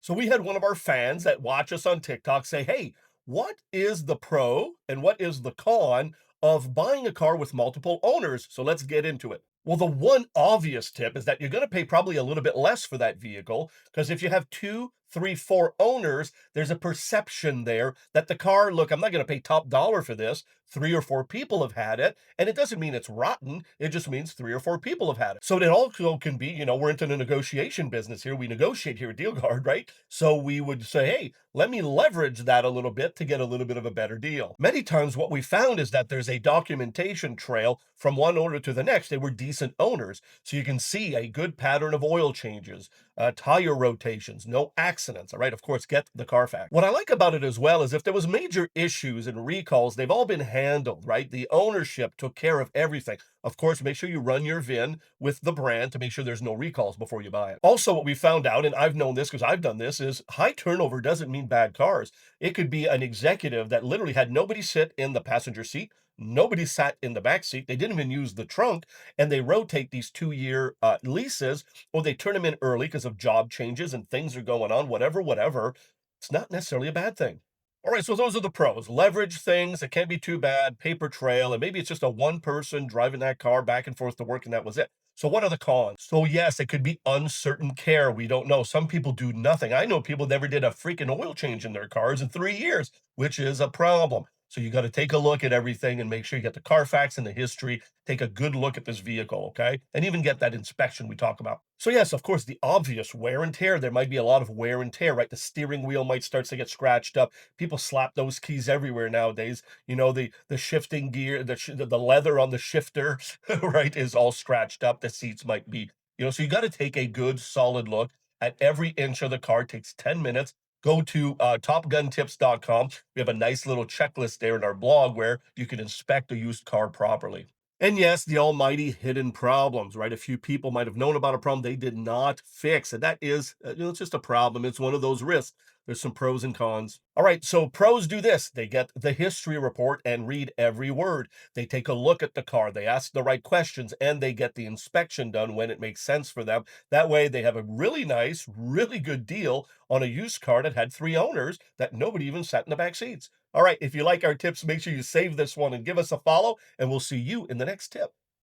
So we had one of our fans that watch us on TikTok say, "Hey, what is the pro and what is the con of buying a car with multiple owners?" So let's get into it. Well, the one obvious tip is that you're going to pay probably a little bit less for that vehicle because if you have two, three, four owners, there's a perception there that the car, look, I'm not going to pay top dollar for this. Three or four people have had it. And it doesn't mean it's rotten. It just means three or four people have had it. So it also can be, we're into the negotiation business here. We negotiate here at DealGuard, right? So we would say, hey, let me leverage that a little bit to get a little bit of a better deal. Many times what we found is that there's a documentation trail from one owner to the next. They were decent owners. So you can see a good pattern of oil changes, tire rotations, no accidents. All right. Of course, get the Carfax. What I like about it as well is if there was major issues and recalls, they've all been handled, right? The ownership took care of everything. Of course, make sure you run your VIN with the brand to make sure there's no recalls before you buy it. Also, what we found out, and I've known this because I've done this, is high turnover doesn't mean bad cars. It could be an executive that literally had nobody sit in the passenger seat. Nobody sat in the back seat. They didn't even use the trunk, and they rotate these 2-year leases, or they turn them in early because of job changes and things are going on, whatever, whatever. It's not necessarily a bad thing. All right, so those are the pros. Leverage things. It can't be too bad. Paper trail, and maybe it's just a one person driving that car back and forth to work, and that was it. So what are the cons? So yes, it could be uncertain care. We don't know. Some people do nothing. I know people never did a freaking oil change in their cars in 3 years, which is a problem. So you got to take a look at everything and make sure you get the Carfax and the history. Take a good look at this vehicle, okay? And even get that inspection we talk about. So yes, of course, the obvious wear and tear. There might be a lot of wear and tear, right? The steering wheel might start to get scratched up. People slap those keys everywhere nowadays. The shifting gear, the leather on the shifter, right, is all scratched up. The seats might be, so you got to take a good solid look at every inch of the car. It takes 10 minutes. Go to topguntips.com. We have a nice little checklist there in our blog where you can inspect a used car properly. And yes, the almighty hidden problems, right? A few people might have known about a problem they did not fix. And that is, it's just a problem. It's one of those risks. There's some pros and cons. All right, so pros do this. They get the history report and read every word. They take a look at the car. They ask the right questions and they get the inspection done when it makes sense for them. That way they have a really nice, really good deal on a used car that had three owners that nobody even sat in the back seats. All right, if you like our tips, make sure you save this one and give us a follow, and we'll see you in the next tip.